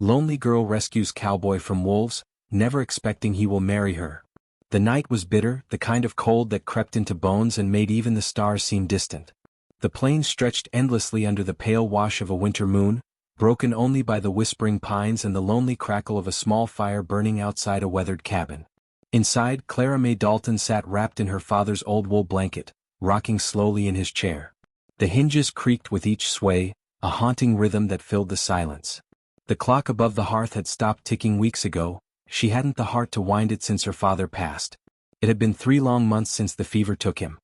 Lonely girl rescues cowboy from wolves, never expecting he will marry her. The night was bitter, the kind of cold that crept into bones and made even the stars seem distant. The plain stretched endlessly under the pale wash of a winter moon, broken only by the whispering pines and the lonely crackle of a small fire burning outside a weathered cabin. Inside, Clara Mae Dalton sat wrapped in her father's old wool blanket, rocking slowly in his chair. The hinges creaked with each sway, a haunting rhythm that filled the silence. The clock above the hearth had stopped ticking weeks ago. She hadn't the heart to wind it since her father passed. It had been 3 long months since the fever took him.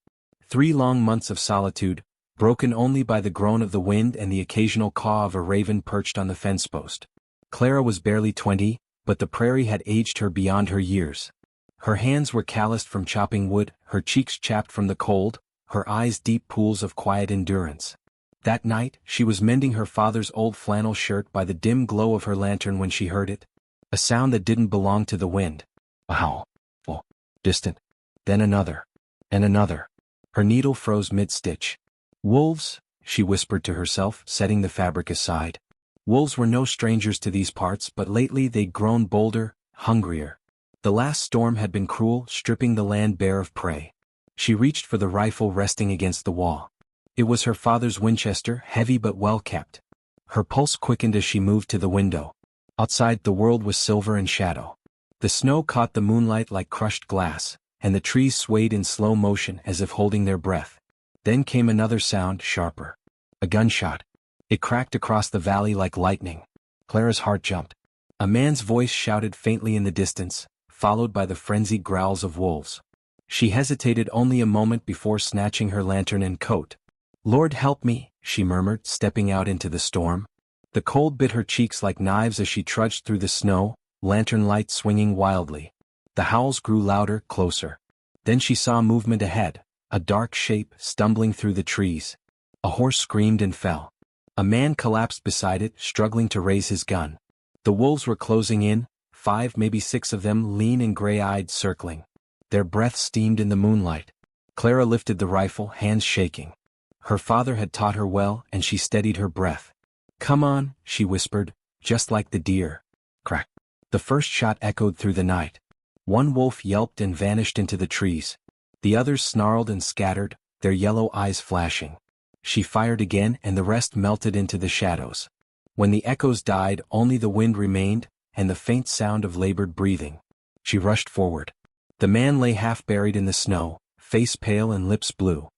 3 long months of solitude, broken only by the groan of the wind and the occasional caw of a raven perched on the fence post. Clara was barely 20, but the prairie had aged her beyond her years. Her hands were calloused from chopping wood, her cheeks chapped from the cold, her eyes deep pools of quiet endurance. That night, she was mending her father's old flannel shirt by the dim glow of her lantern when she heard it. A sound that didn't belong to the wind. A howl. Oh, distant. Then another. And another. Her needle froze mid-stitch. Wolves, she whispered to herself, setting the fabric aside. Wolves were no strangers to these parts, but lately they'd grown bolder, hungrier. The last storm had been cruel, stripping the land bare of prey. She reached for the rifle resting against the wall. It was her father's Winchester, heavy but well kept. Her pulse quickened as she moved to the window. Outside, the world was silver and shadow. The snow caught the moonlight like crushed glass, and the trees swayed in slow motion as if holding their breath. Then came another sound, sharper. A gunshot. It cracked across the valley like lightning. Clara's heart jumped. A man's voice shouted faintly in the distance, followed by the frenzied growls of wolves. She hesitated only a moment before snatching her lantern and coat. "Lord help me," she murmured, stepping out into the storm. The cold bit her cheeks like knives as she trudged through the snow, lantern light swinging wildly. The howls grew louder, closer. Then she saw movement ahead, a dark shape stumbling through the trees. A horse screamed and fell. A man collapsed beside it, struggling to raise his gun. The wolves were closing in, 5, maybe 6 of them, lean and gray-eyed, circling. Their breath steamed in the moonlight. Clara lifted the rifle, hands shaking. Her father had taught her well, and she steadied her breath. "Come on," she whispered, "just like the deer." Crack. The first shot echoed through the night. One wolf yelped and vanished into the trees. The others snarled and scattered, their yellow eyes flashing. She fired again and the rest melted into the shadows. When the echoes died, only the wind remained, and the faint sound of labored breathing. She rushed forward. The man lay half buried in the snow, face pale and lips blue.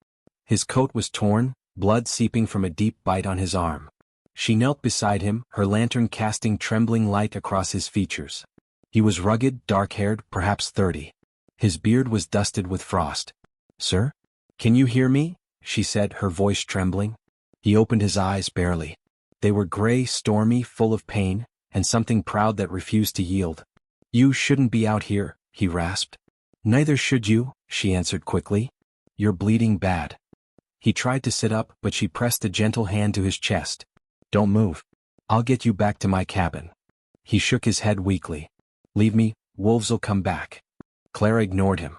His coat was torn, blood seeping from a deep bite on his arm. She knelt beside him, her lantern casting trembling light across his features. He was rugged, dark-haired, perhaps 30. His beard was dusted with frost. "Sir? Can you hear me?" she said, her voice trembling. He opened his eyes barely. They were gray, stormy, full of pain, and something proud that refused to yield. "You shouldn't be out here," he rasped. "Neither should you," she answered quickly. "You're bleeding bad." He tried to sit up, but she pressed a gentle hand to his chest. "Don't move. I'll get you back to my cabin." He shook his head weakly. "Leave me, wolves'll come back." Clara ignored him.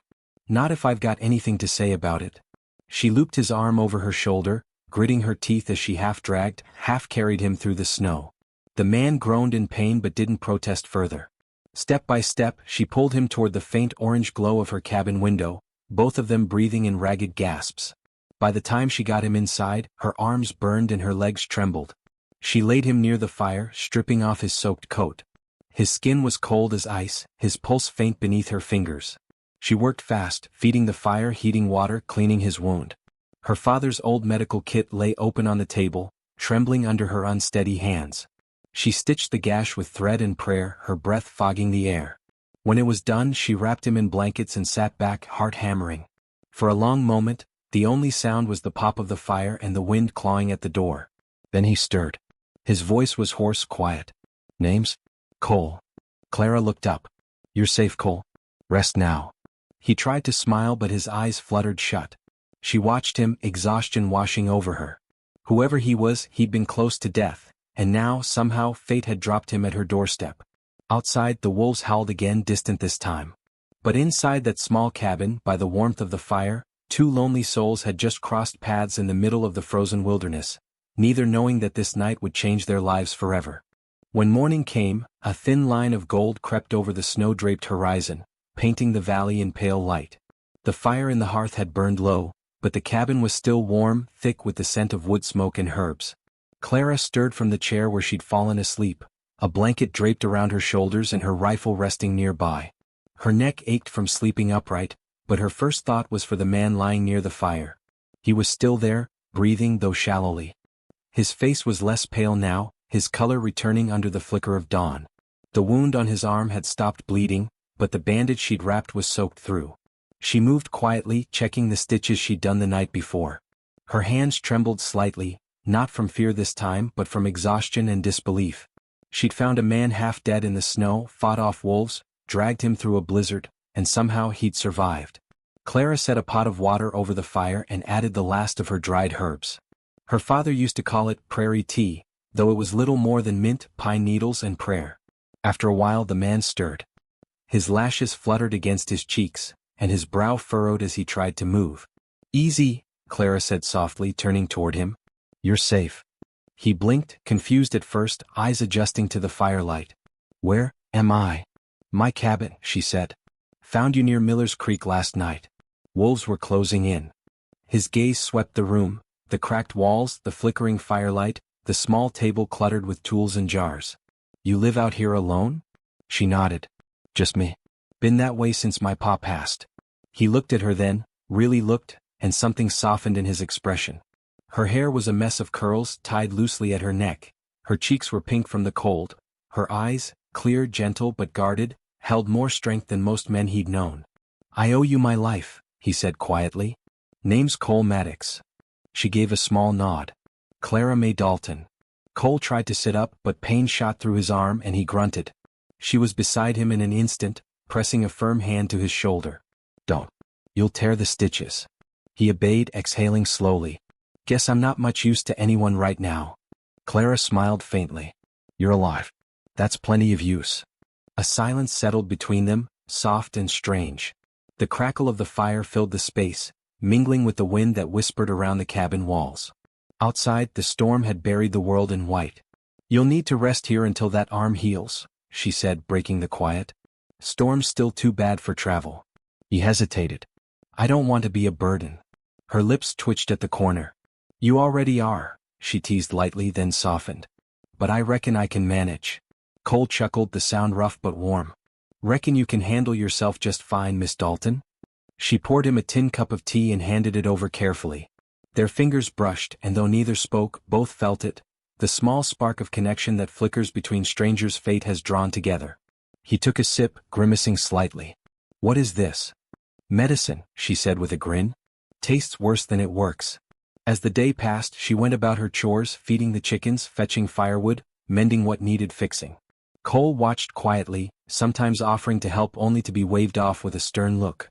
"Not if I've got anything to say about it." She looped his arm over her shoulder, gritting her teeth as she half-dragged, half-carried him through the snow. The man groaned in pain but didn't protest further. Step by step, she pulled him toward the faint orange glow of her cabin window, both of them breathing in ragged gasps. By the time she got him inside, her arms burned and her legs trembled. She laid him near the fire, stripping off his soaked coat. His skin was cold as ice, his pulse faint beneath her fingers. She worked fast, feeding the fire, heating water, cleaning his wound. Her father's old medical kit lay open on the table, trembling under her unsteady hands. She stitched the gash with thread and prayer, her breath fogging the air. When it was done, she wrapped him in blankets and sat back, heart hammering. For a long moment, the only sound was the pop of the fire and the wind clawing at the door. Then he stirred. His voice was hoarse, quiet. "Names? Cole." Clara looked up. "You're safe, Cole. Rest now." He tried to smile but his eyes fluttered shut. She watched him, exhaustion washing over her. Whoever he was, he'd been close to death, and now, somehow, fate had dropped him at her doorstep. Outside, the wolves howled again, distant this time. But inside that small cabin, by the warmth of the fire, 2 lonely souls had just crossed paths in the middle of the frozen wilderness, neither knowing that this night would change their lives forever. When morning came, a thin line of gold crept over the snow-draped horizon, painting the valley in pale light. The fire in the hearth had burned low, but the cabin was still warm, thick with the scent of wood smoke and herbs. Clara stirred from the chair where she'd fallen asleep, a blanket draped around her shoulders and her rifle resting nearby. Her neck ached from sleeping upright, but her first thought was for the man lying near the fire. He was still there, breathing though shallowly. His face was less pale now, his color returning under the flicker of dawn. The wound on his arm had stopped bleeding, but the bandage she'd wrapped was soaked through. She moved quietly, checking the stitches she'd done the night before. Her hands trembled slightly, not from fear this time but from exhaustion and disbelief. She'd found a man half dead in the snow, fought off wolves, dragged him through a blizzard, and somehow he'd survived. Clara set a pot of water over the fire and added the last of her dried herbs. Her father used to call it prairie tea, though it was little more than mint, pine needles and prayer. After a while the man stirred. His lashes fluttered against his cheeks, and his brow furrowed as he tried to move. "Easy," Clara said softly, turning toward him. "You're safe." He blinked, confused at first, eyes adjusting to the firelight. "Where am I?" "My cabin," she said. "Found you near Miller's Creek last night. Wolves were closing in." His gaze swept the room, the cracked walls, the flickering firelight, the small table cluttered with tools and jars. "You live out here alone?" She nodded. "Just me. Been that way since my pa passed." He looked at her then, really looked, and something softened in his expression. Her hair was a mess of curls tied loosely at her neck, her cheeks were pink from the cold, her eyes, clear, gentle but guarded, held more strength than most men he'd known. "I owe you my life," he said quietly. "Name's Cole Maddox." She gave a small nod. "Clara May Dalton." Cole tried to sit up but pain shot through his arm and he grunted. She was beside him in an instant, pressing a firm hand to his shoulder. "Don't. You'll tear the stitches." He obeyed, exhaling slowly. "Guess I'm not much use to anyone right now." Clara smiled faintly. "You're alive. That's plenty of use." A silence settled between them, soft and strange. The crackle of the fire filled the space, mingling with the wind that whispered around the cabin walls. Outside, the storm had buried the world in white. "You'll need to rest here until that arm heals," she said, breaking the quiet. "Storm's still too bad for travel." He hesitated. "I don't want to be a burden." Her lips twitched at the corner. "You already are," she teased lightly, then softened. "But I reckon I can manage." Cole chuckled, the sound rough but warm. "Reckon you can handle yourself just fine, Miss Dalton?" She poured him a tin cup of tea and handed it over carefully. Their fingers brushed, and though neither spoke, both felt it, the small spark of connection that flickers between strangers fate has drawn together. He took a sip, grimacing slightly. "What is this?" "Medicine," she said with a grin. "Tastes worse than it works." As the day passed, she went about her chores, feeding the chickens, fetching firewood, mending what needed fixing. Cole watched quietly, sometimes offering to help only to be waved off with a stern look.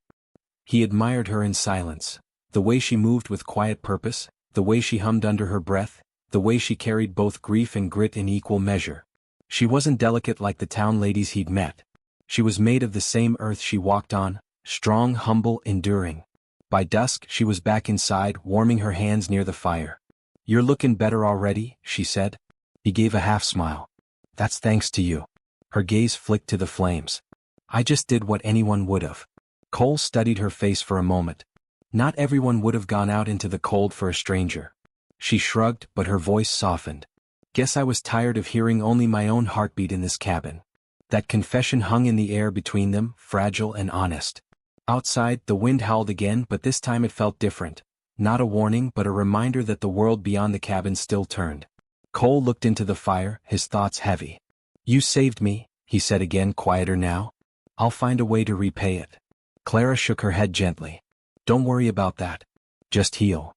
He admired her in silence, the way she moved with quiet purpose, the way she hummed under her breath, the way she carried both grief and grit in equal measure. She wasn't delicate like the town ladies he'd met. She was made of the same earth she walked on, strong, humble, enduring. By dusk, she was back inside, warming her hands near the fire. "You're looking better already," she said. He gave a half smile. "That's thanks to you." Her gaze flicked to the flames. "I just did what anyone would have." Cole studied her face for a moment. Not everyone would have gone out into the cold for a stranger. She shrugged, but her voice softened. "Guess I was tired of hearing only my own heartbeat in this cabin." That confession hung in the air between them, fragile and honest. Outside, the wind howled again, but this time it felt different. Not a warning, but a reminder that the world beyond the cabin still turned. Cole looked into the fire, his thoughts heavy. "You saved me," he said again, quieter now. "I'll find a way to repay it." Clara shook her head gently. "Don't worry about that. Just heal."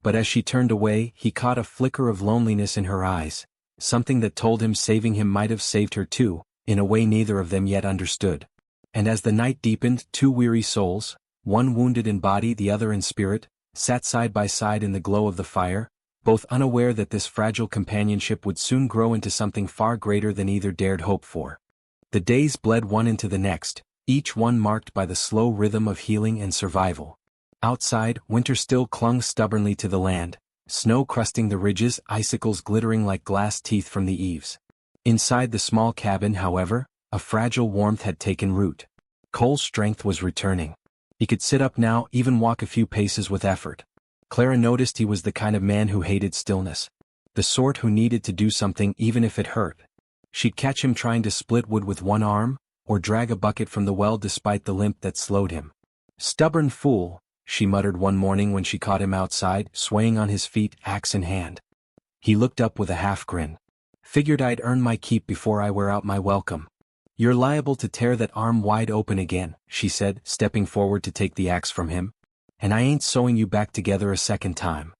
But as she turned away, he caught a flicker of loneliness in her eyes, something that told him saving him might have saved her too, in a way neither of them yet understood. And as the night deepened, two weary souls, one wounded in body, the other in spirit, sat side by side in the glow of the fire, both unaware that this fragile companionship would soon grow into something far greater than either dared hope for. The days bled one into the next, each one marked by the slow rhythm of healing and survival. Outside, winter still clung stubbornly to the land, snow crusting the ridges, icicles glittering like glass teeth from the eaves. Inside the small cabin, however, a fragile warmth had taken root. Cole's strength was returning. He could sit up now, even walk a few paces with effort. Clara noticed he was the kind of man who hated stillness. The sort who needed to do something even if it hurt. She'd catch him trying to split wood with one arm, or drag a bucket from the well despite the limp that slowed him. "Stubborn fool," she muttered one morning when she caught him outside, swaying on his feet, axe in hand. He looked up with a half grin. "Figured I'd earn my keep before I wear out my welcome." "You're liable to tear that arm wide open again," she said, stepping forward to take the axe from him. "And I ain't sewing you back together a second time."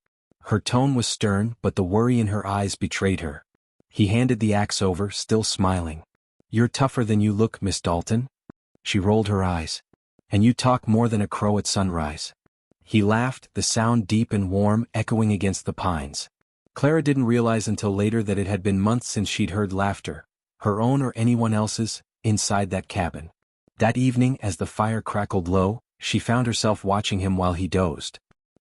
Her tone was stern, but the worry in her eyes betrayed her. He handed the axe over, still smiling. "You're tougher than you look, Miss Dalton." She rolled her eyes. "And you talk more than a crow at sunrise." He laughed, the sound deep and warm, echoing against the pines. Clara didn't realize until later that it had been months since she'd heard laughter, her own or anyone else's, inside that cabin. That evening, as the fire crackled low, she found herself watching him while he dozed.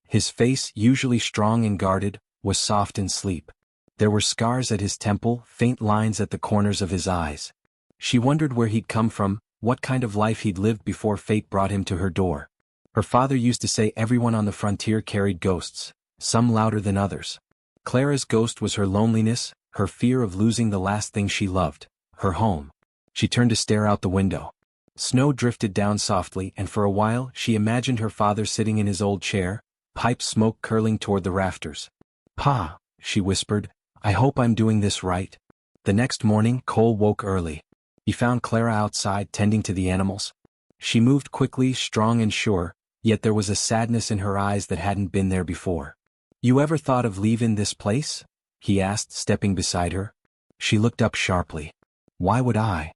His face, usually strong and guarded, was soft in sleep. There were scars at his temple, faint lines at the corners of his eyes. She wondered where he'd come from, what kind of life he'd lived before fate brought him to her door. Her father used to say everyone on the frontier carried ghosts, some louder than others. Clara's ghost was her loneliness, her fear of losing the last thing she loved, her home. She turned to stare out the window. Snow drifted down softly, and for a while she imagined her father sitting in his old chair, pipe smoke curling toward the rafters. "Pa," she whispered, "I hope I'm doing this right." The next morning, Cole woke early. He found Clara outside tending to the animals. She moved quickly, strong and sure, yet there was a sadness in her eyes that hadn't been there before. "You ever thought of leaving this place?" he asked, stepping beside her. She looked up sharply. "Why would I?"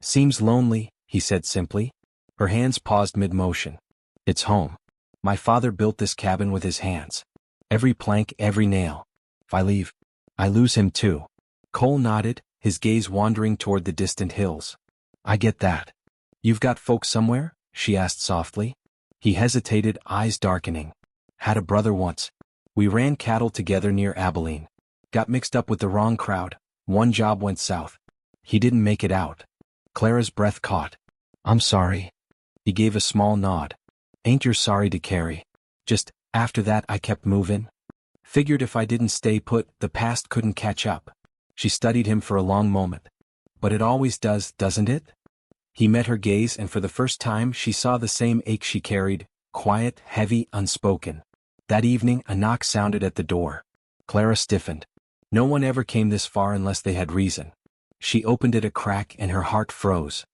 "Seems lonely," he said simply. Her hands paused mid-motion. "It's home. My father built this cabin with his hands. Every plank, every nail. If I leave, I lose him too." Cole nodded, his gaze wandering toward the distant hills. "I get that. You've got folks somewhere?" she asked softly. He hesitated, eyes darkening. "Had a brother once. We ran cattle together near Abilene. Got mixed up with the wrong crowd. One job went south. He didn't make it out." Clara's breath caught. "I'm sorry." He gave a small nod. "Ain't you sorry to carry? Just, after that I kept moving. Figured if I didn't stay put, the past couldn't catch up." She studied him for a long moment. "But it always does, doesn't it?" He met her gaze, and for the first time she saw the same ache she carried, quiet, heavy, unspoken. That evening, a knock sounded at the door. Clara stiffened. No one ever came this far unless they had reason. She opened it a crack and her heart froze.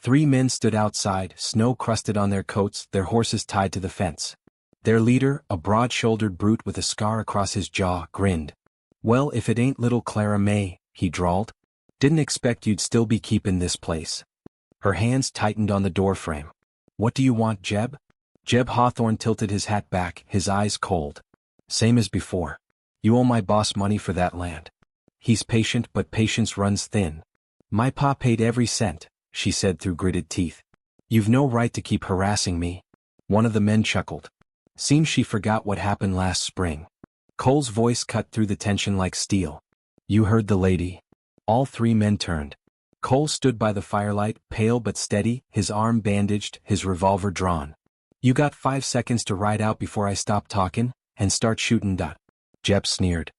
3 men stood outside, snow crusted on their coats, their horses tied to the fence. Their leader, a broad-shouldered brute with a scar across his jaw, grinned. "Well, if it ain't little Clara May," he drawled. "Didn't expect you'd still be keepin' this place." Her hands tightened on the doorframe. "What do you want, Jeb?" Jeb Hawthorne tilted his hat back, his eyes cold. "Same as before. You owe my boss money for that land." "He's patient, but patience runs thin." "My pa paid every cent," she said through gritted teeth. "You've no right to keep harassing me." One of the men chuckled. Seems she forgot what happened last spring. Cole's voice cut through the tension like steel. "You heard the lady." All 3 men turned. Cole stood by the firelight, pale but steady, his arm bandaged, his revolver drawn. "You got 5 seconds to ride out before I stop talking, and start shooting. Jeb sneered.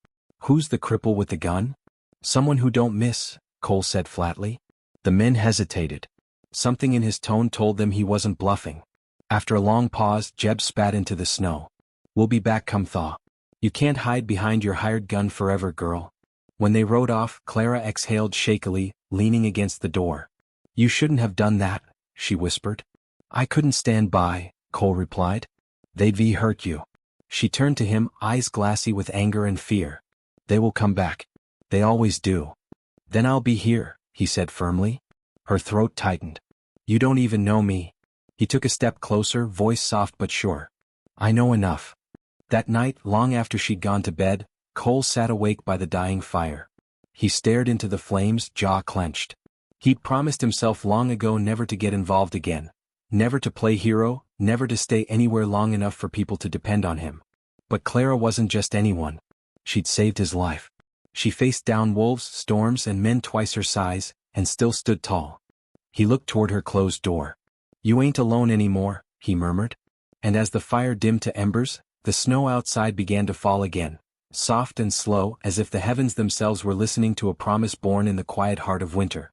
"Who's the cripple with the gun?" "Someone who don't miss," Cole said flatly. The men hesitated. Something in his tone told them he wasn't bluffing. After a long pause, Jeb spat into the snow. "We'll be back come thaw. You can't hide behind your hired gun forever, girl." When they rode off, Clara exhaled shakily, leaning against the door. "You shouldn't have done that," she whispered. "I couldn't stand by," Cole replied. "They'd hurt you." She turned to him, eyes glassy with anger and fear. "They will come back. They always do." "Then I'll be here," he said firmly. Her throat tightened. "You don't even know me." He took a step closer, voice soft but sure. "I know enough." That night, long after she'd gone to bed, Cole sat awake by the dying fire. He stared into the flames, jaw clenched. He'd promised himself long ago never to get involved again. Never to play hero, never to stay anywhere long enough for people to depend on him. But Clara wasn't just anyone. She'd saved his life. She faced down wolves, storms, and men twice her size, and still stood tall. He looked toward her closed door. "You ain't alone anymore," he murmured. And as the fire dimmed to embers, the snow outside began to fall again, soft and slow, as if the heavens themselves were listening to a promise born in the quiet heart of winter.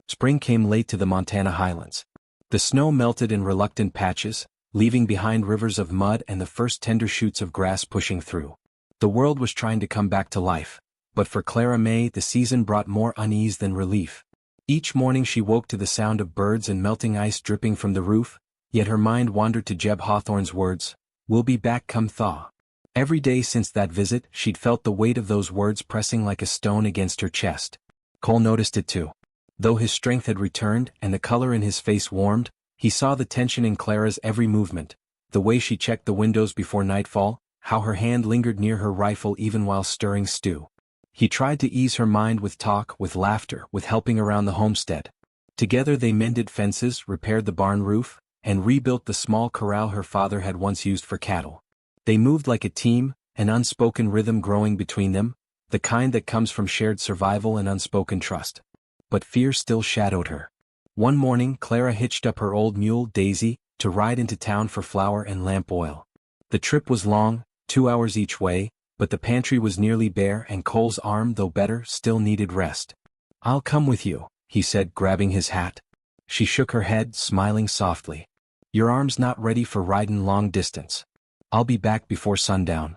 Spring came late to the Montana highlands. The snow melted in reluctant patches, leaving behind rivers of mud and the first tender shoots of grass pushing through. The world was trying to come back to life, but for Clara May the season brought more unease than relief. Each morning she woke to the sound of birds and melting ice dripping from the roof, yet her mind wandered to Jeb Hawthorne's words, "We'll be back come thaw." Every day since that visit she'd felt the weight of those words pressing like a stone against her chest. Cole noticed it too. Though his strength had returned and the color in his face warmed, he saw the tension in Clara's every movement, the way she checked the windows before nightfall, how her hand lingered near her rifle even while stirring stew. He tried to ease her mind with talk, with laughter, with helping around the homestead. Together they mended fences, repaired the barn roof, and rebuilt the small corral her father had once used for cattle. They moved like a team, an unspoken rhythm growing between them, the kind that comes from shared survival and unspoken trust. But fear still shadowed her. One morning Clara hitched up her old mule, Daisy, to ride into town for flour and lamp oil. The trip was long, 2 hours each way, but the pantry was nearly bare and Cole's arm, though better, still needed rest. "I'll come with you," he said, grabbing his hat. She shook her head, smiling softly. "Your arm's not ready for ridin' long distance. I'll be back before sundown."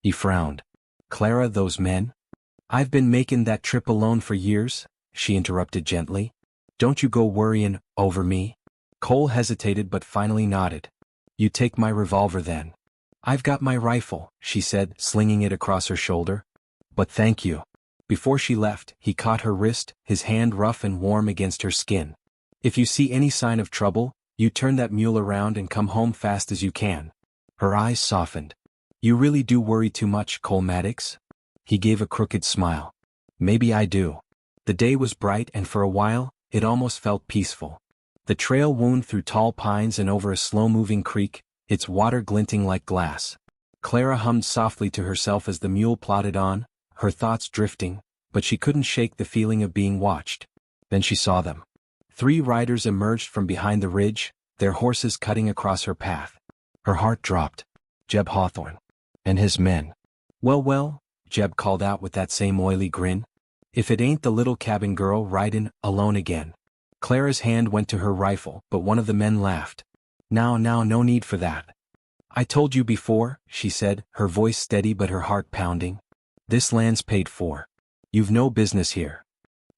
He frowned. "Clara, those men?" "I've been making that trip alone for years," she interrupted gently. "Don't you go worryin' over me." Cole hesitated but finally nodded. "You take my revolver then." "I've got my rifle," she said, slinging it across her shoulder. "But thank you." Before she left, he caught her wrist, his hand rough and warm against her skin. "If you see any sign of trouble, you turn that mule around and come home fast as you can." Her eyes softened. "You really do worry too much, Cole Maddox?" He gave a crooked smile. "Maybe I do." The day was bright and for a while, it almost felt peaceful. The trail wound through tall pines and over a slow-moving creek, its water glinting like glass. Clara hummed softly to herself as the mule plodded on, her thoughts drifting, but she couldn't shake the feeling of being watched. Then she saw them. 3 riders emerged from behind the ridge, their horses cutting across her path. Her heart dropped. Jeb Hawthorne. And his men. "Well, well," Jeb called out with that same oily grin. "If it ain't the little cabin girl ridin' alone again." Clara's hand went to her rifle, but one of the men laughed. Now, no need for that." "I told you before," she said, her voice steady but her heart pounding. "This land's paid for. You've no business here."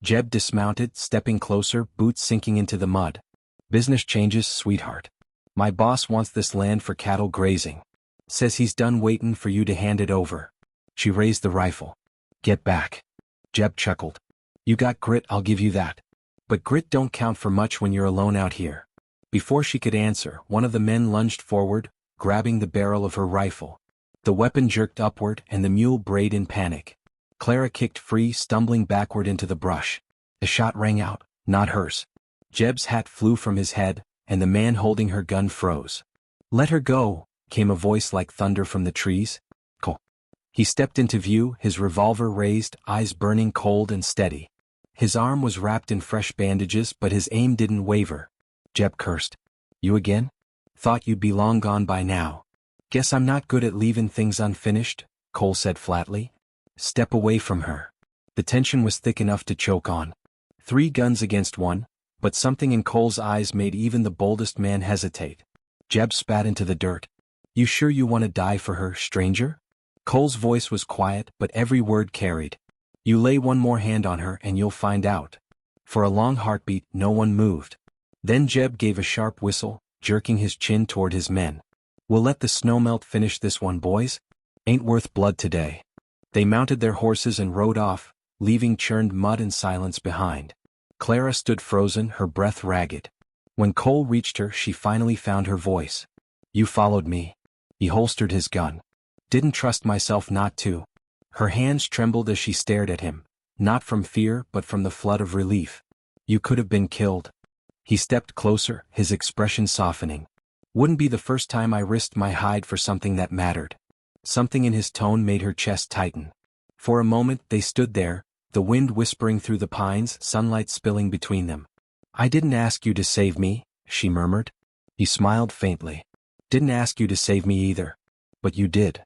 Jeb dismounted, stepping closer, boots sinking into the mud. "Business changes, sweetheart. My boss wants this land for cattle grazing. Says he's done waitin' for you to hand it over." She raised the rifle. "Get back." Jeb chuckled. "You got grit, I'll give you that. But grit don't count for much when you're alone out here." Before she could answer, one of the men lunged forward, grabbing the barrel of her rifle. The weapon jerked upward and the mule brayed in panic. Clara kicked free, stumbling backward into the brush. The shot rang out, not hers. Jeb's hat flew from his head, and the man holding her gun froze. "Let her go," came a voice like thunder from the trees. "Cole." He stepped into view, his revolver raised, eyes burning cold and steady. His arm was wrapped in fresh bandages, but his aim didn't waver. Jeb cursed. "You again? Thought you'd be long gone by now." "Guess I'm not good at leaving things unfinished," Cole said flatly. "Step away from her." The tension was thick enough to choke on. 3 guns against 1, but something in Cole's eyes made even the boldest man hesitate. Jeb spat into the dirt. "You sure you want to die for her, stranger?" Cole's voice was quiet, but every word carried. "You lay one more hand on her and you'll find out." For a long heartbeat, no one moved. Then Jeb gave a sharp whistle, jerking his chin toward his men. "We'll let the snowmelt finish this one, boys. Ain't worth blood today." They mounted their horses and rode off, leaving churned mud and silence behind. Clara stood frozen, her breath ragged. When Cole reached her, she finally found her voice. "You followed me." He holstered his gun. "Didn't trust myself not to." Her hands trembled as she stared at him, not from fear but from the flood of relief. "You could have been killed." He stepped closer, his expression softening. "Wouldn't be the first time I risked my hide for something that mattered." Something in his tone made her chest tighten. For a moment they stood there, the wind whispering through the pines, sunlight spilling between them. "I didn't ask you to save me," she murmured. He smiled faintly. "Didn't ask you to save me either. But you did."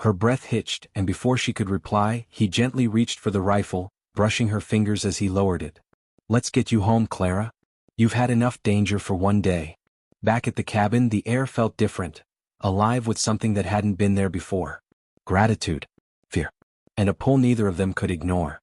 Her breath hitched, and before she could reply, he gently reached for the rifle, brushing her fingers as he lowered it. "Let's get you home, Clara. You've had enough danger for one day." Back at the cabin, the air felt different, alive with something that hadn't been there before. Gratitude, fear, and a pull neither of them could ignore.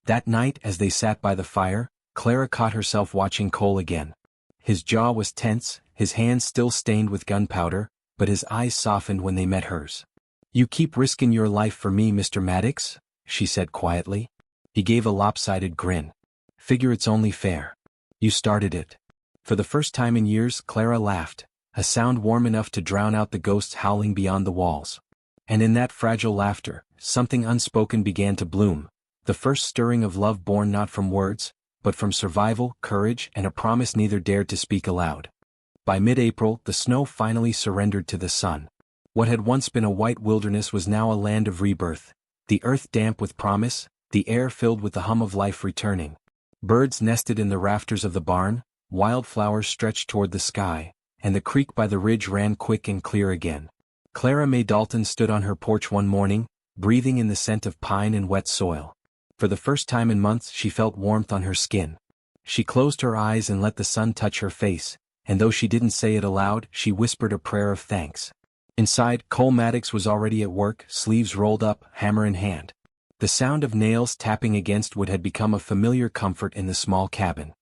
That night, as they sat by the fire, Clara caught herself watching Cole again. His jaw was tense, his hands still stained with gunpowder, but his eyes softened when they met hers. "You keep risking your life for me, Mr. Maddox," she said quietly. He gave a lopsided grin. "Figure it's only fair. You started it." For the first time in years, Clara laughed, a sound warm enough to drown out the ghosts howling beyond the walls. And in that fragile laughter, something unspoken began to bloom, the first stirring of love born not from words, but from survival, courage, and a promise neither dared to speak aloud. By mid-April, the snow finally surrendered to the sun. What had once been a white wilderness was now a land of rebirth, the earth damp with promise, the air filled with the hum of life returning. Birds nested in the rafters of the barn, wildflowers stretched toward the sky, and the creek by the ridge ran quick and clear again. Clara May Dalton stood on her porch one morning, breathing in the scent of pine and wet soil. For the first time in months she felt warmth on her skin. She closed her eyes and let the sun touch her face, and though she didn't say it aloud, she whispered a prayer of thanks. Inside, Cole Maddox was already at work, sleeves rolled up, hammer in hand. The sound of nails tapping against wood had become a familiar comfort in the small cabin.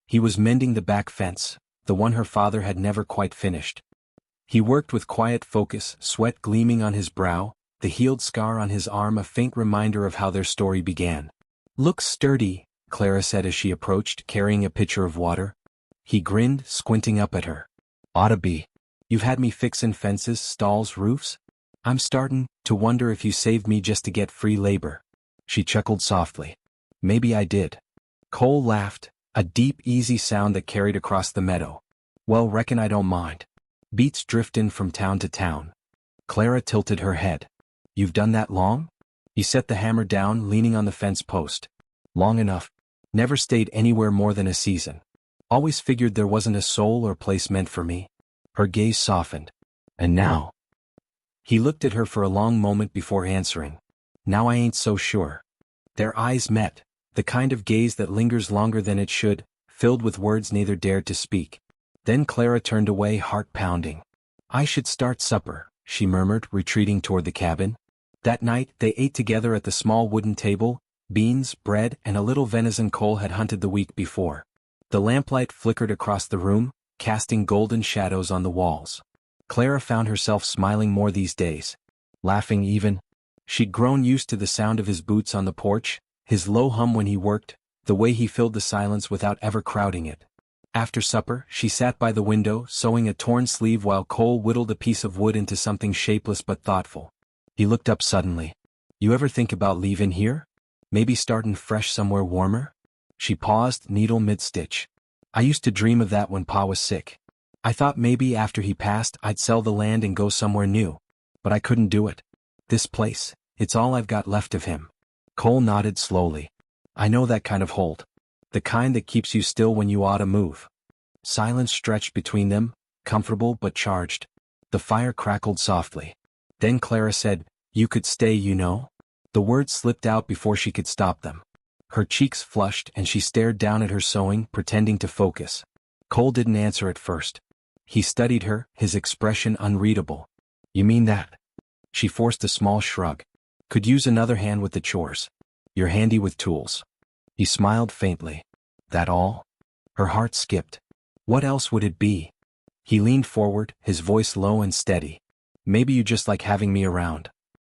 He was mending the back fence, the one her father had never quite finished. He worked with quiet focus, sweat gleaming on his brow, the healed scar on his arm a faint reminder of how their story began. "Looks sturdy," Clara said as she approached, carrying a pitcher of water. He grinned, squinting up at her. "Oughta be. You've had me fixin' fences, stalls, roofs? I'm startin' to wonder if you saved me just to get free labor." She chuckled softly. "Maybe I did." Cole laughed, a deep, easy sound that carried across the meadow. "Well, reckon I don't mind. Beats driftin' from town to town." Clara tilted her head. "You've done that long?" He set the hammer down, leaning on the fence post. "Long enough. Never stayed anywhere more than a season. Always figured there wasn't a soul or place meant for me." Her gaze softened. "And now?" He looked at her for a long moment before answering. "Now I ain't so sure." Their eyes met, the kind of gaze that lingers longer than it should, filled with words neither dared to speak. Then Clara turned away, heart pounding. "I should start supper," she murmured, retreating toward the cabin. That night, they ate together at the small wooden table, beans, bread, and a little venison Cole had hunted the week before. The lamplight flickered across the room, casting golden shadows on the walls. Clara found herself smiling more these days. Laughing even. She'd grown used to the sound of his boots on the porch, his low hum when he worked, the way he filled the silence without ever crowding it. After supper, she sat by the window, sewing a torn sleeve while Cole whittled a piece of wood into something shapeless but thoughtful. He looked up suddenly. "You ever think about leaving here? Maybe startin' fresh somewhere warmer?" She paused, needle mid-stitch. "I used to dream of that when Pa was sick. I thought maybe after he passed I'd sell the land and go somewhere new. But I couldn't do it. This place, it's all I've got left of him." Cole nodded slowly. "I know that kind of hold. The kind that keeps you still when you ought to move." Silence stretched between them, comfortable but charged. The fire crackled softly. Then Clara said, "You could stay, you know." The words slipped out before she could stop them. Her cheeks flushed and she stared down at her sewing, pretending to focus. Cole didn't answer at first. He studied her, his expression unreadable. "You mean that?" She forced a small shrug. "Could use another hand with the chores. You're handy with tools." He smiled faintly. "That all?" Her heart skipped. What else would it be? He leaned forward, his voice low and steady. "Maybe you just like having me around."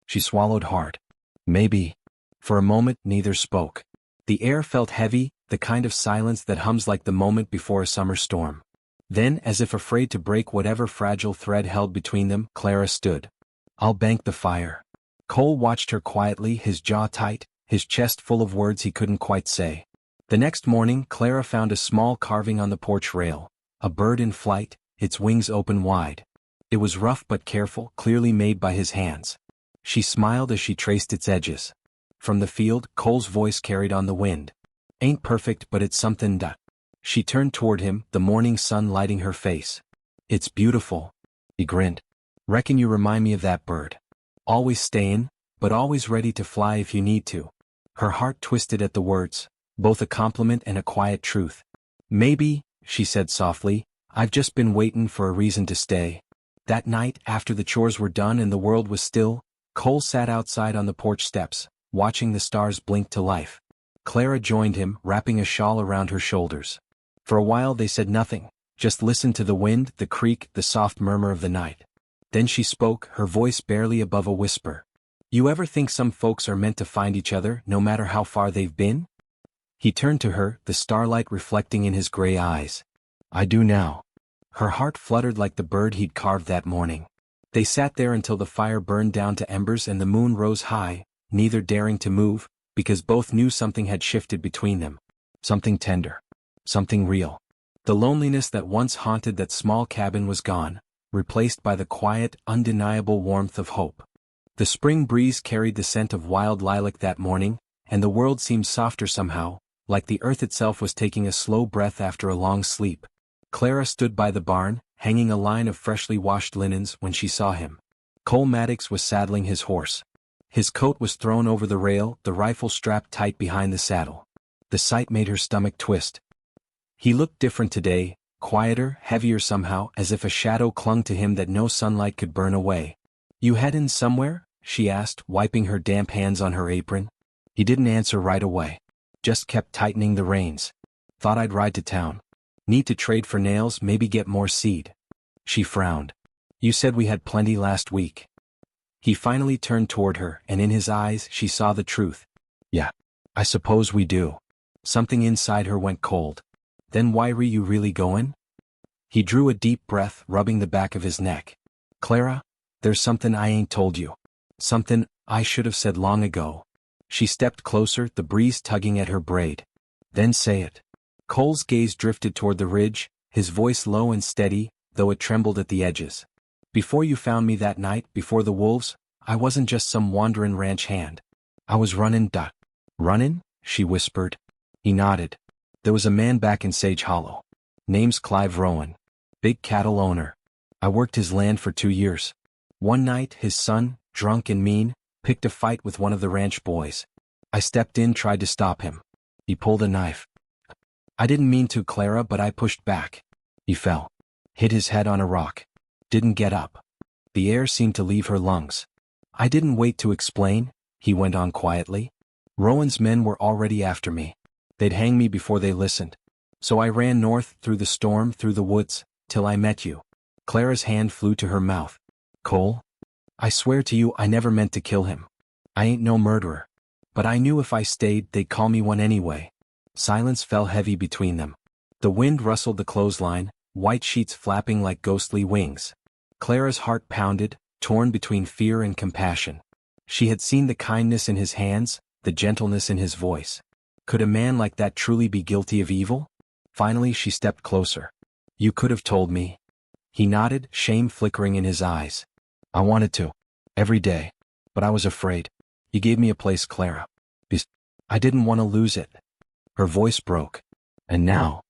She swallowed hard. "Maybe." For a moment, neither spoke. The air felt heavy, the kind of silence that hums like the moment before a summer storm. Then, as if afraid to break whatever fragile thread held between them, Clara stood. "I'll bank the fire." Cole watched her quietly, his jaw tight, his chest full of words he couldn't quite say. The next morning, Clara found a small carving on the porch rail, a bird in flight, its wings open wide. It was rough but careful, clearly made by his hands. She smiled as she traced its edges. from the field, Cole's voice carried on the wind. Ain't perfect, but it's something that. She turned toward him, the morning sun lighting her face. It's beautiful. He grinned. Reckon you remind me of that bird. Always stayin', but always ready to fly if you need to. Her heart twisted at the words, both a compliment and a quiet truth. Maybe, she said softly, I've just been waitin' for a reason to stay. That night, after the chores were done and the world was still, Cole sat outside on the porch steps, watching the stars blink to life. Clara joined him, wrapping a shawl around her shoulders. For a while they said nothing, just listened to the wind, the creek, the soft murmur of the night. Then she spoke, her voice barely above a whisper. You ever think some folks are meant to find each other, no matter how far they've been? He turned to her, the starlight reflecting in his gray eyes. I do now. Her heart fluttered like the bird he'd carved that morning. They sat there until the fire burned down to embers and the moon rose high, neither daring to move, because both knew something had shifted between them. Something tender. Something real. The loneliness that once haunted that small cabin was gone, replaced by the quiet, undeniable warmth of hope. The spring breeze carried the scent of wild lilac that morning, and the world seemed softer somehow, like the earth itself was taking a slow breath after a long sleep. Clara stood by the barn, hanging a line of freshly washed linens when she saw him. Cole Maddox was saddling his horse. His coat was thrown over the rail, the rifle strapped tight behind the saddle. The sight made her stomach twist. He looked different today, quieter, heavier somehow, as if a shadow clung to him that no sunlight could burn away. You headin' somewhere? She asked, wiping her damp hands on her apron. He didn't answer right away. Just kept tightening the reins. Thought I'd ride to town. Need to trade for nails, maybe get more seed. She frowned. You said we had plenty last week. He finally turned toward her, and in his eyes she saw the truth. Yeah, I suppose we do. Something inside her went cold. Then why were you really goin'? He drew a deep breath, rubbing the back of his neck. Clara, there's something I ain't told you. Something I should have said long ago. She stepped closer, the breeze tugging at her braid. Then say it. Cole's gaze drifted toward the ridge, his voice low and steady, though it trembled at the edges. Before you found me that night, before the wolves, I wasn't just some wanderin' ranch hand. I was runnin'. Runnin'? She whispered. He nodded. There was a man back in Sage Hollow. Name's Clive Rowan. Big cattle owner. I worked his land for 2 years. One night, his son, drunk and mean, picked a fight with one of the ranch boys. I stepped in, tried to stop him. He pulled a knife. I didn't mean to, Clara, but I pushed back. He fell. Hit his head on a rock. Didn't get up. The air seemed to leave her lungs. I didn't wait to explain, he went on quietly. Rowan's men were already after me. They'd hang me before they listened. So I ran north, through the storm, through the woods, till I met you. Clara's hand flew to her mouth. Cole? I swear to you I never meant to kill him. I ain't no murderer. But I knew if I stayed they'd call me one anyway. Silence fell heavy between them. The wind rustled the clothesline, white sheets flapping like ghostly wings. Clara's heart pounded, torn between fear and compassion. She had seen the kindness in his hands, the gentleness in his voice. Could a man like that truly be guilty of evil? Finally she stepped closer. You could have told me. He nodded, shame flickering in his eyes. I wanted to. Every day. But I was afraid. You gave me a place, Clara. I didn't want to lose it. Her voice broke. And now?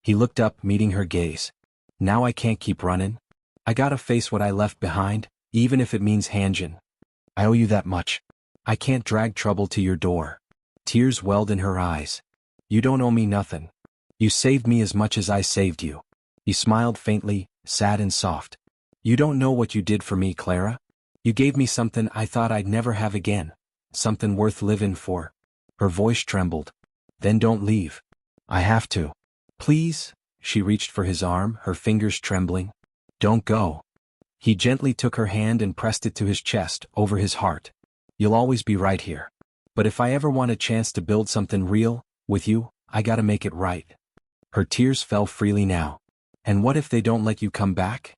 He looked up, meeting her gaze. Now I can't keep running. I gotta face what I left behind, even if it means hangin'. I owe you that much. I can't drag trouble to your door. Tears welled in her eyes. You don't owe me nothing. You saved me as much as I saved you. He smiled faintly, sad and soft. You don't know what you did for me, Clara. You gave me something I thought I'd never have again. Something worth living for. Her voice trembled. Then don't leave. I have to. Please? She reached for his arm, her fingers trembling. Don't go. He gently took her hand and pressed it to his chest, over his heart. You'll always be right here. But if I ever want a chance to build something real, with you, I gotta make it right. Her tears fell freely now. And what if they don't let you come back?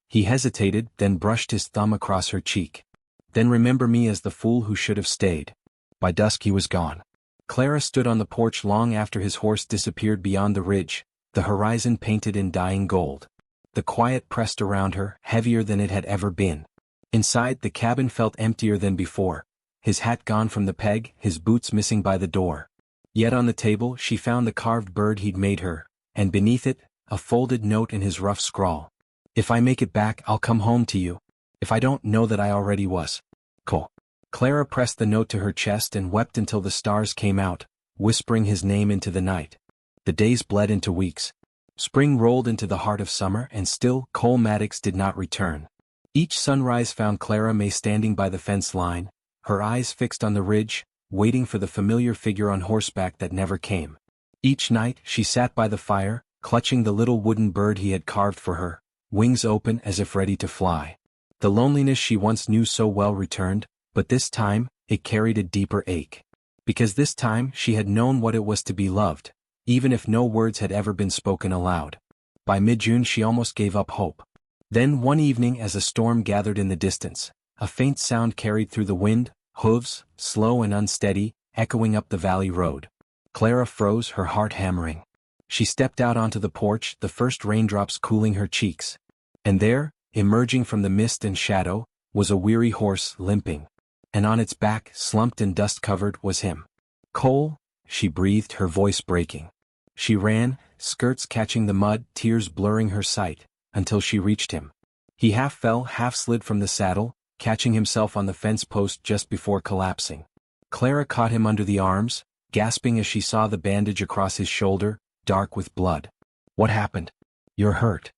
He hesitated, then brushed his thumb across her cheek. Then remember me as the fool who should have stayed. By dusk he was gone. Clara stood on the porch long after his horse disappeared beyond the ridge, the horizon painted in dying gold. The quiet pressed around her, heavier than it had ever been. Inside, the cabin felt emptier than before. his hat gone from the peg, his boots missing by the door. Yet on the table she found the carved bird he'd made her, and beneath it, a folded note in his rough scrawl. "If I make it back, I'll come home to you. If I don't, know that I already was. Cole." Clara pressed the note to her chest and wept until the stars came out, whispering his name into the night. The days bled into weeks. Spring rolled into the heart of summer, and still Cole Maddox did not return. Each sunrise found Clara May standing by the fence line, her eyes fixed on the ridge, waiting for the familiar figure on horseback that never came. Each night she sat by the fire, clutching the little wooden bird he had carved for her, wings open as if ready to fly. The loneliness she once knew so well returned, but this time, it carried a deeper ache. Because this time she had known what it was to be loved, even if no words had ever been spoken aloud. By mid-June she almost gave up hope. Then one evening, as a storm gathered in the distance, a faint sound carried through the wind, hooves, slow and unsteady, echoing up the valley road. Clara froze, her heart hammering. She stepped out onto the porch, the first raindrops cooling her cheeks. And there, emerging from the mist and shadow, was a weary horse limping. And on its back, slumped and dust-covered, was him. "Cole," she breathed, her voice breaking. She ran, skirts catching the mud, tears blurring her sight, until she reached him. He half fell, half slid from the saddle, catching himself on the fence post just before collapsing. Clara caught him under the arms, gasping as she saw the bandage across his shoulder, dark with blood. "What happened? You're hurt."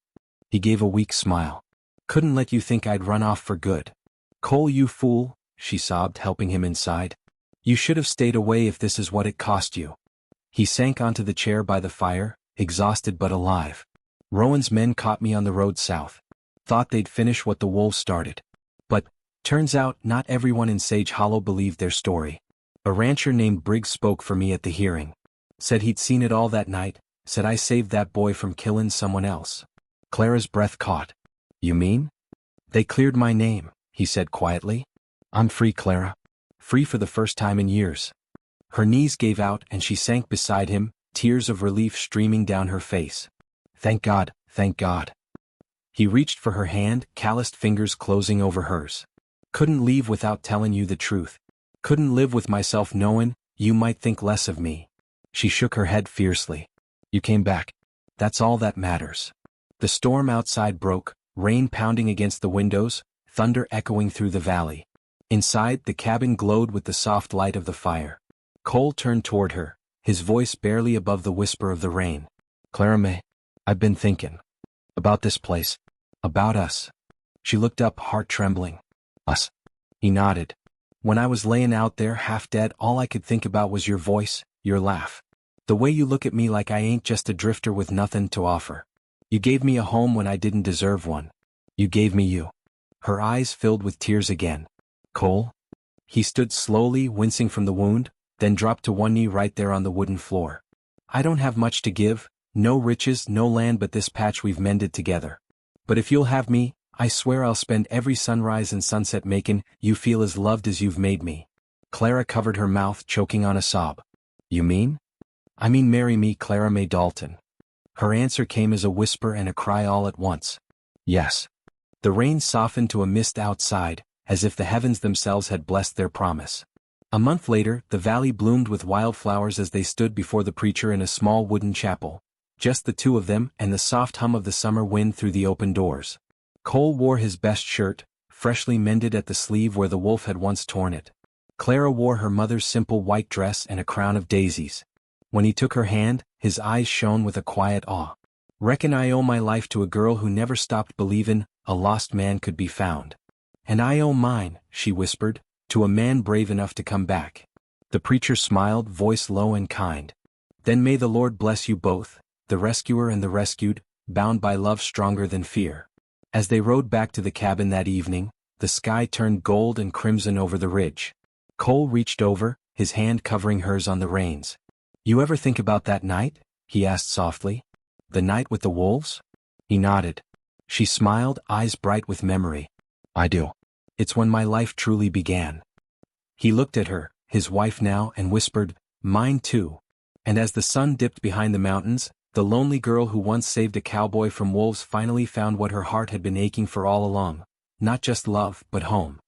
He gave a weak smile. "Couldn't let you think I'd run off for good." "Cole, you fool," she sobbed, helping him inside. "You should have stayed away if this is what it cost you." He sank onto the chair by the fire, exhausted but alive. "Rowan's men caught me on the road south. Thought they'd finish what the wolves started. But, turns out, not everyone in Sage Hollow believed their story. A rancher named Briggs spoke for me at the hearing. Said he'd seen it all that night, said I saved that boy from killing someone else." Clara's breath caught. "You mean?" "They cleared my name," he said quietly. "I'm free, Clara. Free for the first time in years." Her knees gave out and she sank beside him, tears of relief streaming down her face. "Thank God, thank God." He reached for her hand, calloused fingers closing over hers. "Couldn't leave without telling you the truth. Couldn't live with myself knowing you might think less of me." She shook her head fiercely. "You came back. That's all that matters." The storm outside broke, rain pounding against the windows, thunder echoing through the valley. Inside, the cabin glowed with the soft light of the fire. Cole turned toward her, his voice barely above the whisper of the rain. "Clara May, I've been thinking. About this place. About us." She looked up, heart trembling. "Us?" He nodded. "When I was laying out there half dead, all I could think about was your voice, your laugh. The way you look at me like I ain't just a drifter with nothing to offer. You gave me a home when I didn't deserve one. You gave me you." Her eyes filled with tears again. "Cole?" He stood slowly, wincing from the wound, then dropped to one knee right there on the wooden floor. "I don't have much to give, no riches, no land, but this patch we've mended together. But if you'll have me, I swear I'll spend every sunrise and sunset making you feel as loved as you've made me." Clara covered her mouth, choking on a sob. "You mean?" "I mean marry me, Clara May Dalton." Her answer came as a whisper and a cry all at once. "Yes." The rain softened to a mist outside, as if the heavens themselves had blessed their promise. A month later, the valley bloomed with wildflowers as they stood before the preacher in a small wooden chapel. Just the two of them and the soft hum of the summer wind through the open doors. Cole wore his best shirt, freshly mended at the sleeve where the wolf had once torn it. Clara wore her mother's simple white dress and a crown of daisies. When he took her hand, his eyes shone with a quiet awe. "Reckon I owe my life to a girl who never stopped believin' a lost man could be found." "And I owe mine," she whispered, "to a man brave enough to come back." The preacher smiled, voice low and kind. "Then may the Lord bless you both, the rescuer and the rescued, bound by love stronger than fear." As they rode back to the cabin that evening, the sky turned gold and crimson over the ridge. Cole reached over, his hand covering hers on the reins. "You ever think about that night?" he asked softly. "The night with the wolves?" He nodded. She smiled, eyes bright with memory. "I do. It's when my life truly began." He looked at her, his wife now, and whispered, "Mine too." And as the sun dipped behind the mountains, the lonely girl who once saved a cowboy from wolves finally found what her heart had been aching for all along. Not just love, but home.